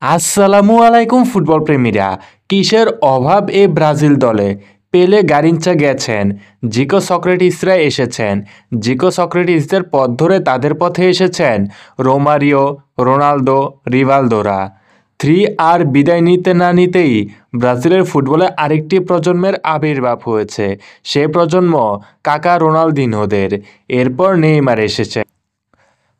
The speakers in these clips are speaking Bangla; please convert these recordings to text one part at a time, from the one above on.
আসসালামু আলাইকুম ফুটবল প্রেমীরা। কিসের অভাব এই ব্রাজিল দলে? পেলে গারিনচা গেছেন, জিকো সক্রেটিসরা এসেছেন, জিকো সক্রেটিসদের পথ ধরে তাদের পথে এসেছেন রোমারিও, রোনালদো, রিভালদোরা। থ্রি আর বিদায় নিতে না নিতেই ব্রাজিলের ফুটবলে আরেকটি প্রজন্মের আবির্ভাব হয়েছে। সে প্রজন্ম কাকা রোনালদিনহোদের। এরপর নেইমার এসেছে।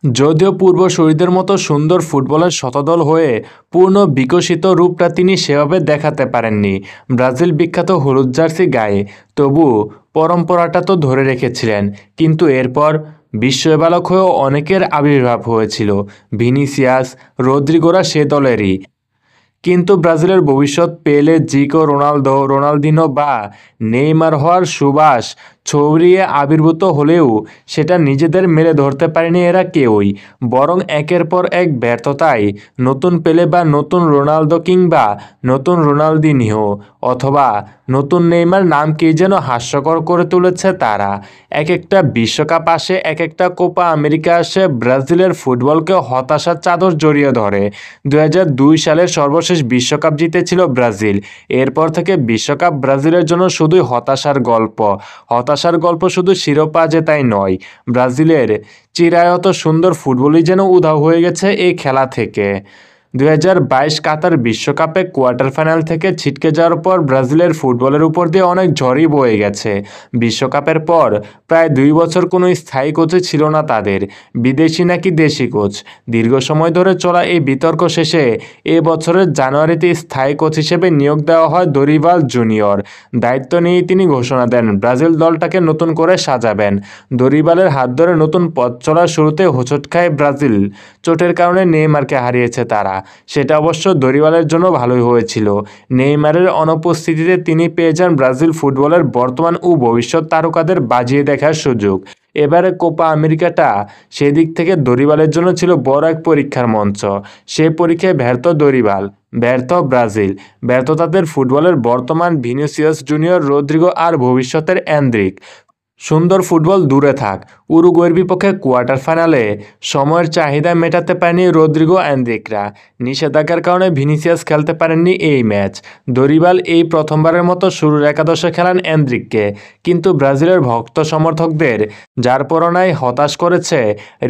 যদিও পূর্বসূরীদের মতো সুন্দর ফুটবলের শতদল হয়ে পূর্ণ বিকশিত রূপটা তিনি সেভাবে দেখাতে পারেননি ব্রাজিল বিখ্যাত হলুদ জার্সি গায়ে, তবু পরম্পরাটা তো ধরে রেখেছিলেন। কিন্তু এরপর বিশ্ববালক হয়েও অনেকের আবির্ভাব হয়েছিল। ভিনিসিয়াস, রদ্রিগোরা সে দলেরই। কিন্তু ব্রাজিলের ভবিষ্যৎ পেলে, জিকো, রোনালদো, রোনালদিনো বা নেইমার হওয়ার সুবাস ছড়িয়ে আবির্ভূত হলেও সেটা নিজেদের মেলে ধরতে পারেনি এরা কেউই। বরং একের পর এক ব্যর্থতায় নতুন পেলে বা নতুন রোনালদো কিংবা নতুন রোনালদিনিহো অথবা নতুন নেইমার নামকেই যেন হাস্যকর করে তুলেছে তারা। এক একটা বিশ্বকাপ আসে, এক একটা কোপা আমেরিকা আসে, ব্রাজিলের ফুটবলকে হতাশার চাদর জড়িয়ে ধরে। 2002 সালের সর্বশেষ বিশ্বকাপ জিতেছিল ব্রাজিল। এরপর থেকে বিশ্বকাপ ব্রাজিলের জন্য শুধুই হতাশার গল্প। হতাশার গল্প শুধু শিরোপা জেতাই নয়, ব্রাজিলের চিরায়ত সুন্দর ফুটবলই যেন উধাও হয়ে গেছে এই খেলা থেকে। 2022 কাতার বিশ্বকাপে কোয়ার্টার ফাইনাল থেকে ছিটকে যাওয়ার পর ব্রাজিলের ফুটবলের উপর দিয়ে অনেক ঝড়ই বয়ে গেছে। বিশ্বকাপের পর প্রায় 2 বছর কোনো স্থায়ী কোচই ছিল না তাদের, বিদেশি নাকি দেশি কোচ। দীর্ঘ সময় ধরে চলা এই বিতর্ক শেষে এ বছরের জানুয়ারিতে স্থায়ী কোচ হিসেবে নিয়োগ দেওয়া হয় দরিভাল জুনিয়র। দায়িত্ব নিয়ে তিনি ঘোষণা দেন ব্রাজিল দলটাকে নতুন করে সাজাবেন। দরিভালের হাত ধরে নতুন পথ চলার শুরুতে হোঁচট খায় ব্রাজিল। চোটের কারণে নেইমারকে হারিয়েছে তারা। সেটা অবশ্য দরিভালের জন্য ভালোই হয়েছিল। নেইমারের অনুপস্থিতিতে তিনি পেয়ে যান ব্রাজিল ফুটবলের বর্তমান ও ভবিষ্যৎ তারকাদের বাজিয়ে দেখার সুযোগ। এবারে কোপা আমেরিকাটা সেদিক থেকে দরিভালের জন্য ছিল বড় এক পরীক্ষার মঞ্চ। সে পরীক্ষায় ব্যর্থ দরিভাল, ব্যর্থ ব্রাজিল, ব্যর্থ তাদের ফুটবলের বর্তমান ভিনিসিয়াস জুনিয়র, রদ্রিগো আর ভবিষ্যতের এন্দ্রিক। সুন্দর ফুটবল দূরে থাক, উরুগুয়ের বিপক্ষে কোয়ার্টার ফাইনালে সময়ের চাহিদা মেটাতে পারেনি রদ্রিগো এন্দ্রিকরা। নিষেধাজ্ঞার কারণে ভিনিসিয়াস খেলতে পারেননি এই ম্যাচ। দরিভাল এই প্রথমবারের মতো শুরুর একাদশে খেলান এন্দ্রিককে। কিন্তু ব্রাজিলের ভক্ত সমর্থকদের যার পরনায় হতাশ করেছে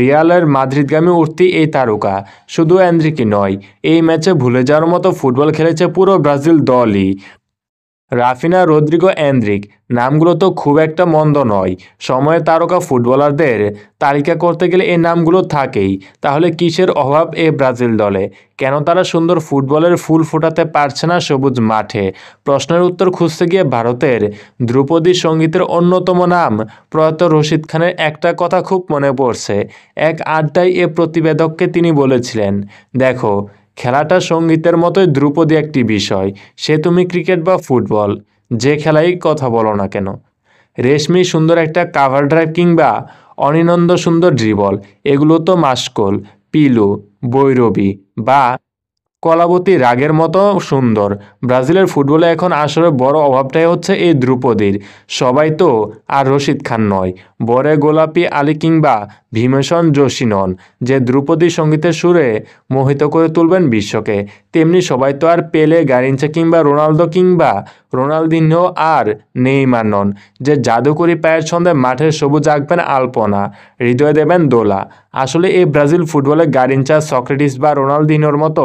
রিয়ালের মাদ্রিদগামী উঠতি এই তারকা। শুধু এন্দ্রিকই নয়, এই ম্যাচে ভুলে যাওয়ার মতো ফুটবল খেলেছে পুরো ব্রাজিল দলই। রাফিনা, রদ্রিগো, এন্দ্রিক নামগুলো তো খুব একটা মন্দ নয়। সময়ের তারকা ফুটবলারদের তালিকা করতে গেলে এই নামগুলো থাকেই। তাহলে কিসের অভাব এ ব্রাজিল দলে? কেন তারা সুন্দর ফুটবলের ফুল ফোটাতে পারছে না সবুজ মাঠে? প্রশ্নের উত্তর খুঁজতে গিয়ে ভারতের ধ্রুপদী সঙ্গীতের অন্যতম নাম প্রয়াত রশিদ খানের একটা কথা খুব মনে পড়ছে। এক আড্ডায় এ প্রতিবেদককে তিনি বলেছিলেন, দেখো, খেলাটা সঙ্গীতের মতোই ধ্রুপদী একটি বিষয়। সে তুমি ক্রিকেট বা ফুটবল, যে খেলাই কথা বলো না কেন। রেশমি সুন্দর একটা কাভার ড্রাইভ কিংবা অনিনন্দ সুন্দর ড্রিবল, এগুলো তো মাসকল, পিলু, বৈরবী বা কলাবতী রাগের মতো সুন্দর। ব্রাজিলের ফুটবলে এখন আসলে বড় অভাবটাই হচ্ছে এই ধ্রুপদীর। সবাই তো আর রশিদ খান নয়, বরে গোলাপি আলী কিংবা ভীমসেন যোশী নন, যে ধ্রুপদী সঙ্গীতের সুরে মোহিত করে তুলবেন বিশ্বকে। তেমনি সবাই তো আর পেলে, গারিনচা কিংবা রোনালদো কিংবা রোনালদিনহো আর নেইমার নন, যে জাদুকরি পায়ের ছন্দে মাঠের সবুজ আঁকবেন আলপনা, হৃদয়ে দেবেন দোলা। আসলে এই ব্রাজিল ফুটবলে গারিনচা, সক্রেটিস বা রোনালদিনোর মতো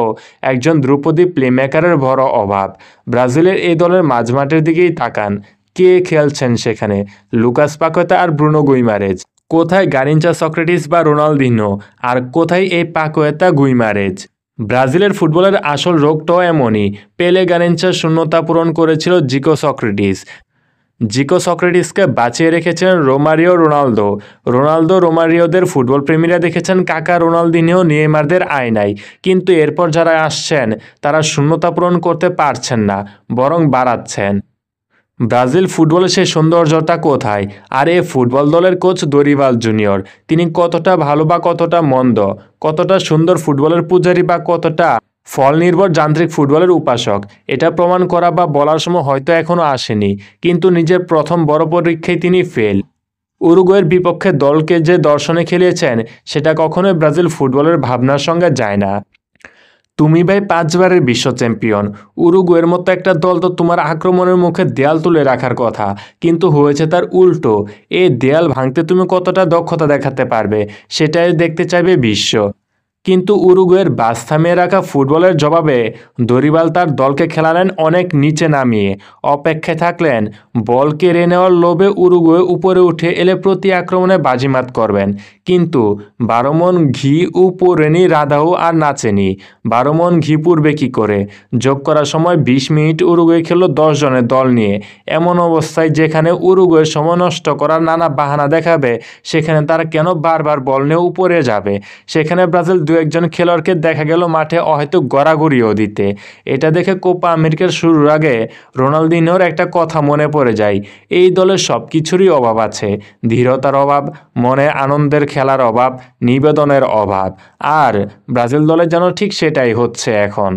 একজন ধ্রুপদী প্লেমেকারের বড় অভাব। ব্রাজিলের এই দলের মাঝমাঠের দিকেই তাকান, কে খেলছেন সেখানে? লুকাস পাকুয়েতা আর ব্রুনো গুইমারেজ। কোথায় গারিনচা, সক্রেটিস বা রোনালদিনো? আর কোথায় এই পাকুয়েতা, গুইমারেজ? ব্রাজিলের ফুটবলের আসল রোগটাও এমনই। পেলে, গারিনচার শূন্যতা পূরণ করেছিল জিকো সক্রেটিস। জিকো সক্রেটিসকে বাঁচিয়ে রেখেছেন রোমারিও, রোনালদো। রোনালদো, রোমারিওদের ফুটবল প্রেমীরা দেখেছেন কাকা রোনালদিনিও, নেইমারদের আয়নায়। কিন্তু এরপর যারা আসছেন তারা শূন্যতা পূরণ করতে পারছেন না, বরং বাড়াচ্ছেন। ব্রাজিল ফুটবলে সেই সৌন্দর্যটা কোথায়? আর এ ফুটবল দলের কোচ দরিভাল জুনিয়র, তিনি কতটা ভালো বা কতটা মন্দ? কতটা সুন্দর ফুটবলের পূজারী বা কতটা ফল নির্ভর যান্ত্রিক ফুটবলের উপাসক? এটা প্রমাণ করা বা বলার সময় হয়তো এখনও আসেনি। কিন্তু নিজের প্রথম বড় পরীক্ষায় তিনি ফেল। উরুগুয়ের বিপক্ষে দলকে যে দর্শনে খেলিয়েছেন সেটা কখনোই ব্রাজিল ফুটবলের ভাবনার সঙ্গে যায় না। তুমি ভাই 5 বারের বিশ্ব চ্যাম্পিয়ন। উরুগুয়ের মতো একটা দল তো তোমার আক্রমণের মুখে দেয়াল তুলে রাখার কথা, কিন্তু হয়েছে তার উল্টো। এই দেয়াল ভাঙতে তুমি কতটা দক্ষতা দেখাতে পারবে সেটাই দেখতে চাইবে বিশ্ব। কিন্তু উরুগুয়ের বাস থামিয়ে রাখা ফুটবলের জবাবে দরিবাল তার দলকে খেলালেন অনেক নিচে নামিয়ে। অপেক্ষায় থাকলেন বল কেড়ে নেওয়ার লোভে উরুগুয়ে উপরে উঠে এলে প্রতি আক্রমণে বাজিমাত করবেন। কিন্তু 12 মন ঘি উপরেনি রাধাও আর নাচেনি। 12 মন ঘি পুড়বে কী করে? যোগ করার সময় 20 মিনিট উরুগুয়ে খেলল 10 জনের দল নিয়ে। এমন অবস্থায় যেখানে উরুগুয়ের সময় নষ্ট করার নানা বাহানা দেখাবে, সেখানে তারা কেন বারবার বল নিয়ে উপরে যাবে? সেখানে ব্রাজিল দু একজন খেলোয়াড়কে দেখা গেল মাঠে হয়তো গড়াগড়িও দিতে। এটা দেখে কোপা আমেরিকার শুরুর আগে রোনালদিনোর একটা কথা মনে পড়ে যায়, এই দলের সব কিছুরই অভাব আছে। ধীরতার অভাব, মনে আনন্দের খেলার অভাব, নিবেদনের অভাব। আর ব্রাজিল দলে যেন ঠিক সেটাই হচ্ছে এখন।